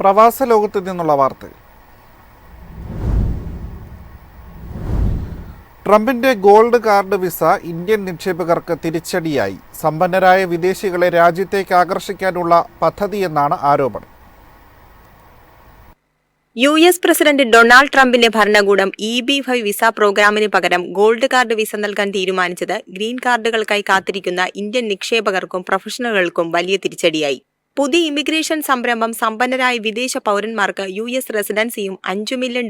പ്രവാസ ലോകത്ത് നിന്നുള്ള വാർത്തകൾ. ട്രംപിന്റെ ഗോൾഡ് കാർഡ് വിസ ഇന്ത്യൻ നിക്ഷേപകർക്ക് തിരിച്ചടിയായി. സമ്പന്നരായ വിദേശികളെ രാജ്യത്തേക്ക് ആകർഷിക്കാനുള്ള പദ്ധതിയെന്നാണ് ആരോപണം. US പ്രസിഡന്റ് ഡൊണാൾഡ് ട്രംപിന്റെ ഭരണകൂടം EB-5 വിസ പ്രോഗ്രാമിന് പകരം ഗോൾഡ് കാർഡ് വിസ നൽകാൻ തീരുമാനിച്ചത് ഗ്രീൻ കാർഡുകൾക്കായി കാത്തിരിക്കുന്ന ഇന്ത്യൻ നിക്ഷേപകർക്കും പ്രൊഫഷണലുകൾക്കും വലിയ തിരിച്ചടിയായി. പുതിയ ഇമിഗ്രേഷൻ സംരംഭം സമ്പന്നരായ വിദേശ പൗരന്മാർക്ക് US റെസിഡൻസിയും $5 മില്യൺ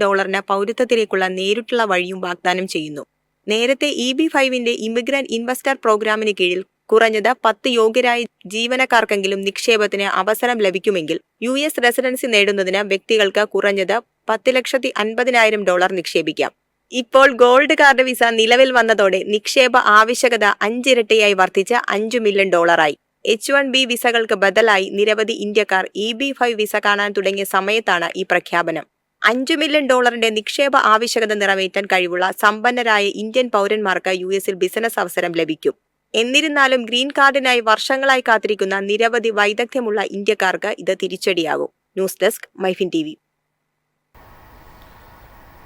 പൗരത്വത്തിലേക്കുള്ള നേരിട്ടുള്ള വഴിയും വാഗ്ദാനം ചെയ്യുന്നു. നേരത്തെ EB-5ന്റെ ഇമിഗ്രന്റ് ഇൻവെസ്റ്റർ പ്രോഗ്രാമിന് കീഴിൽ കുറഞ്ഞത് 10 യോഗ്യരായ ജീവനക്കാർക്കെങ്കിലും നിക്ഷേപത്തിന് അവസരം ലഭിക്കുമെങ്കിൽ US റെസിഡൻസി നേടുന്നതിന് വ്യക്തികൾക്ക് കുറഞ്ഞത് $10,50,000 നിക്ഷേപിക്കാം. ഇപ്പോൾ ഗോൾഡ് കാർഡ് വിസ നിലവിൽ വന്നതോടെ നിക്ഷേപ ആവശ്യകത 5 ഇരട്ടിയായി വർദ്ധിച്ച് $5 മില്യൺ ആയി. H-1B വിസകൾക്ക് ബദലായി നിരവധി ഇന്ത്യക്കാർ EB-5 വിസ കാണാൻ തുടങ്ങിയ സമയത്താണ് ഈ പ്രഖ്യാപനം. $5 മില്യൺ നിക്ഷേപ ആവശ്യകത നിറവേറ്റാൻ കഴിവുള്ള സമ്പന്നരായ ഇന്ത്യൻ പൗരന്മാർക്ക് US-ൽ ബിസിനസ് അവസരം ലഭിക്കും. എന്നിരുന്നാലും ഗ്രീൻ കാർഡിനായി വർഷങ്ങളായി കാത്തിരിക്കുന്ന നിരവധി വൈദഗ്ധ്യമുള്ള ഇന്ത്യക്കാർക്ക് ഇത് തിരിച്ചടിയാകും. News desk MyFin TV.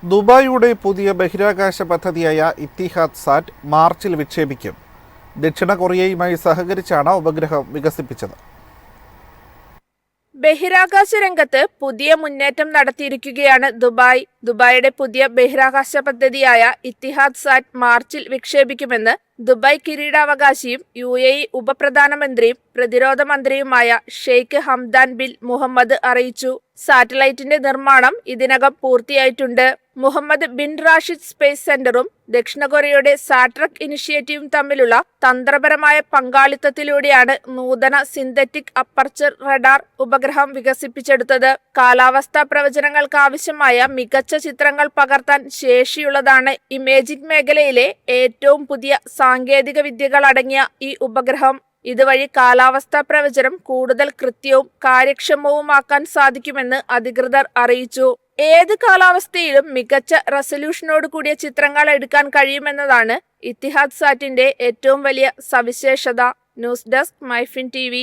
ദുബായിയുടെ പുതിയ ബഹിരാകാശ പദ്ധതിയായ ഇത്തിഹാദ് സാറ്റ് മാർച്ചിൽ വിക്ഷേപിക്കും. ദക്ഷിണ കൊറിയയുമായി സഹകരിച്ചാണ് ഉപഗ്രഹം വികസിപ്പിച്ചത്. ബഹിരാകാശ രംഗത്ത് പുതിയ മുന്നേറ്റം നടത്തിയിരിക്കുകയാണ് ദുബായ്. ദുബായിയുടെ പുതിയ ബഹിരാകാശ പദ്ധതിയായ ഇത്തിഹാദ് സാറ്റ് മാർച്ചിൽ വിക്ഷേപിക്കുമെന്ന് ദുബായ് കിരീടാവകാശിയും UAE ഉപപ്രധാനമന്ത്രിയും പ്രതിരോധ മന്ത്രിയുമായ ഷെയ്ഖ് ഹംദാൻ ബിൻ മുഹമ്മദ് അറിയിച്ചു. സാറ്റലൈറ്റിന്റെ നിർമ്മാണം ഇതിനകം പൂർത്തിയായിട്ടുണ്ട്. മുഹമ്മദ് ബിൻ റാഷിദ് സ്പേസ് സെന്ററും ദക്ഷിണ കൊറിയയുടെ സാട്രക് ഇനിഷ്യേറ്റീവും തമ്മിലുള്ള തന്ത്രപരമായ പങ്കാളിത്തത്തിലൂടെയാണ് നൂതന സിന്തറ്റിക് അപ്പർച്ചർ റഡാർ ഉപഗ്രഹം വികസിപ്പിച്ചെടുത്തത്. കാലാവസ്ഥാ പ്രവചനങ്ങൾക്കാവശ്യമായ മികച്ച ചിത്രങ്ങൾ പകർത്താൻ ശേഷിയുള്ളതാണ് ഇമേജിംഗ് മേഖലയിലെ ഏറ്റവും പുതിയ സാങ്കേതിക വിദ്യകൾ അടങ്ങിയ ഈ ഉപഗ്രഹം. ഇതുവഴി കാലാവസ്ഥാ പ്രവചനം കൂടുതൽ കൃത്യവും കാര്യക്ഷമവുമാക്കാൻ സാധിക്കുമെന്ന് അധികൃതർ അറിയിച്ചു. ഏത് കാലാവസ്ഥയിലും മികച്ച റെസല്യൂഷനോട് കൂടിയ ചിത്രങ്ങൾ എടുക്കാൻ കഴിയുമെന്നതാണ് ഇത്തിഹാദ് സാറ്റിന്റെ ഏറ്റവും വലിയ സവിശേഷത. News desk MyFin TV.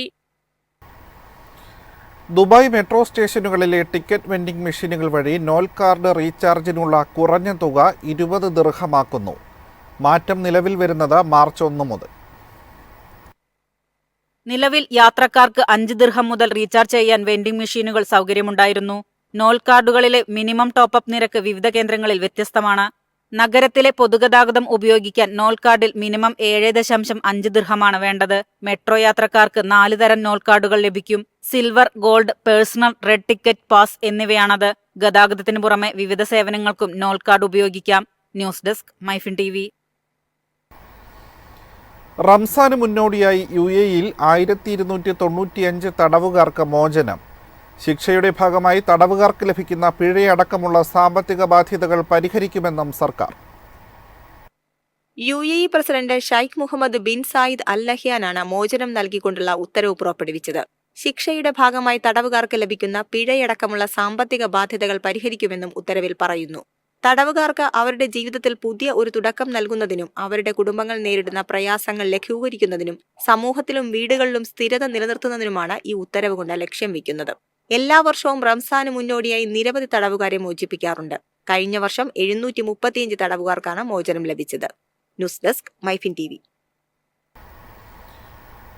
Dubai metro സ്റ്റേഷനുകളിലെ ടിക്കറ്റ് വെൻഡിംഗ് മെഷീനുകൾ വഴി നോൾ കാർഡ് റീചാർജിനുള്ള കുറഞ്ഞ തുക 20 ദിർഹമാക്കുന്നു. മാറ്റം നിലവിൽ വരുന്നത് മാർച്ച് 1 മുതൽ. നിലവിൽ യാത്രക്കാർക്ക് 5 ദിർഹം മുതൽ റീചാർജ് ചെയ്യാൻ വെൻഡിംഗ് മെഷീനുകൾ സൗകര്യമുണ്ടായിരുന്നു. നോൾ കാർഡുകളിലെ മിനിമം ടോപ്പപ്പ് നിരക്ക് വിവിധ കേന്ദ്രങ്ങളിൽ വ്യത്യസ്തമാണ്. നഗരത്തിലെ പൊതുഗതാഗതം ഉപയോഗിക്കാൻ നോൾ കാർഡിൽ മിനിമം 7.5 ദിർഹമാണ് വേണ്ടത്. മെട്രോ യാത്രക്കാർക്ക് 4 തരം നോൾ കാർഡുകൾ ലഭിക്കും. Silver, gold, personal, red ticket, pass എന്നിവയാണത്. ഗതാഗതത്തിന് പുറമെ വിവിധ സേവനങ്ങൾക്കും നോൾ കാർഡ് ഉപയോഗിക്കാം. News desk MyFin TV. റംസാന് മുന്നോടിയായി UAE-യിൽ 1295 തടവുകാർക്ക് മോചനം. ശിക്ഷയുടെ ഭാഗമായി തടവുകാർക്ക് ലഭിക്കുന്ന പിഴയടക്കമുള്ള സാമ്പത്തിക ബാധ്യതകൾ പരിഹരിക്കുമെന്നും സർക്കാർ. UAE president Sheikh Mohammed bin Zayed Al നഹ്യാനാണ് മോചനം നൽകിക്കൊണ്ടുള്ള ഉത്തരവ് പുറപ്പെടുവിച്ചത്. ശിക്ഷയുടെ ഭാഗമായി തടവുകാർക്ക് ലഭിക്കുന്ന പിഴയടക്കമുള്ള സാമ്പത്തിക ബാധ്യതകൾ പരിഹരിക്കുമെന്നും ഉത്തരവിൽ പറയുന്നു. തടവുകാർക്ക് അവരുടെ ജീവിതത്തിൽ പുതിയ ഒരു തുടക്കം നൽകുന്നതിനും അവരുടെ കുടുംബങ്ങൾ നേരിടുന്ന പ്രയാസങ്ങൾ ലഘൂകരിക്കുന്നതിനും സമൂഹത്തിലും വീടുകളിലും സ്ഥിരത നിലനിർത്തുന്നതിനുമാണ് ഈ ഉത്തരവ് കൊണ്ട് ലക്ഷ്യം വെക്കുന്നത്. എല്ലാ വർഷവും റംസാന് മുന്നോടിയായി നിരവധി തടവുകാരെ മോചിപ്പിക്കാറുണ്ട്. കഴിഞ്ഞ വർഷം 735 തടവുകാർക്കാണ് മോചനം ലഭിച്ചത്. News desk MyFin TV.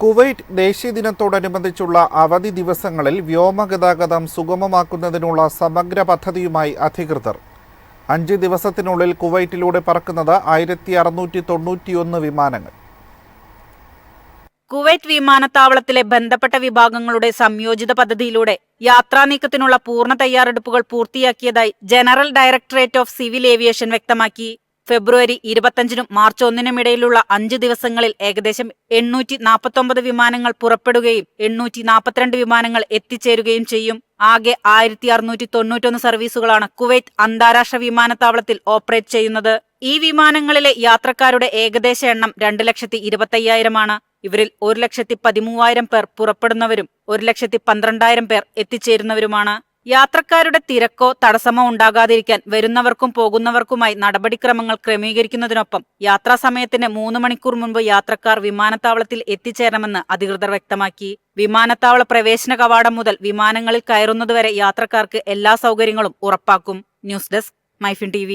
Kuwait ദേശീയ ദിനത്തോടനുബന്ധിച്ചുള്ള അവധി ദിവസങ്ങളിൽ വ്യോമഗതാഗതം സുഗമമാക്കുന്നതിനുള്ള സമഗ്ര പദ്ധതിയുമായി അധികൃതർ. 5 ദിവസത്തിനുള്ളിൽ കുവൈറ്റിലൂടെ പറക്കുന്നത് 1691 വിമാനങ്ങൾ. കുവൈറ്റ് വിമാനത്താവളത്തിലെ ബന്ധപ്പെട്ട വിഭാഗങ്ങളുടെ സംയോജിത പദ്ധതിയിലൂടെ യാത്രാ നീക്കത്തിനുള്ള പൂർണ്ണ തയ്യാറെടുപ്പുകൾ പൂർത്തിയാക്കിയതായി general directorate of civil aviation വ്യക്തമാക്കി. ഫെബ്രുവരി 25-നും മാർച്ച് 1-നും ഇടയിലുള്ള 5 ദിവസങ്ങളിൽ ഏകദേശം 849 വിമാനങ്ങൾ പുറപ്പെടുകയും 842 വിമാനങ്ങൾ എത്തിച്ചേരുകയും ചെയ്യും. ആകെ 1691 സർവീസുകളാണ് കുവൈറ്റ് അന്താരാഷ്ട്ര വിമാനത്താവളത്തിൽ ഓപ്പറേറ്റ് ചെയ്യുന്നത്. ഈ വിമാനങ്ങളിലെ യാത്രക്കാരുടെ ഏകദേശ എണ്ണം 2,25,000 ഇവരിൽ 1,13,000 പേർ പുറപ്പെടുന്നവരും 1,12,000 പേർ എത്തിച്ചേരുന്നവരുമാണ്. യാത്രക്കാരുടെ തിരക്കോ തടസ്സമോ ഉണ്ടാകാതിരിക്കാൻ വരുന്നവർക്കും പോകുന്നവർക്കുമായി നടപടിക്രമങ്ങൾ ക്രമീകരിക്കുന്നതിനൊപ്പം യാത്രാസമയത്തിന് 3 മണിക്കൂർ മുൻപ് യാത്രക്കാർ വിമാനത്താവളത്തിൽ എത്തിച്ചേരണമെന്ന് അധികൃതർ വ്യക്തമാക്കി. വിമാനത്താവള പ്രവേശന കവാടം മുതൽ വിമാനങ്ങളിൽ കയറുന്നതുവരെ യാത്രക്കാർക്ക് എല്ലാ സൗകര്യങ്ങളും ഉറപ്പാക്കും. News desk MyFin TV.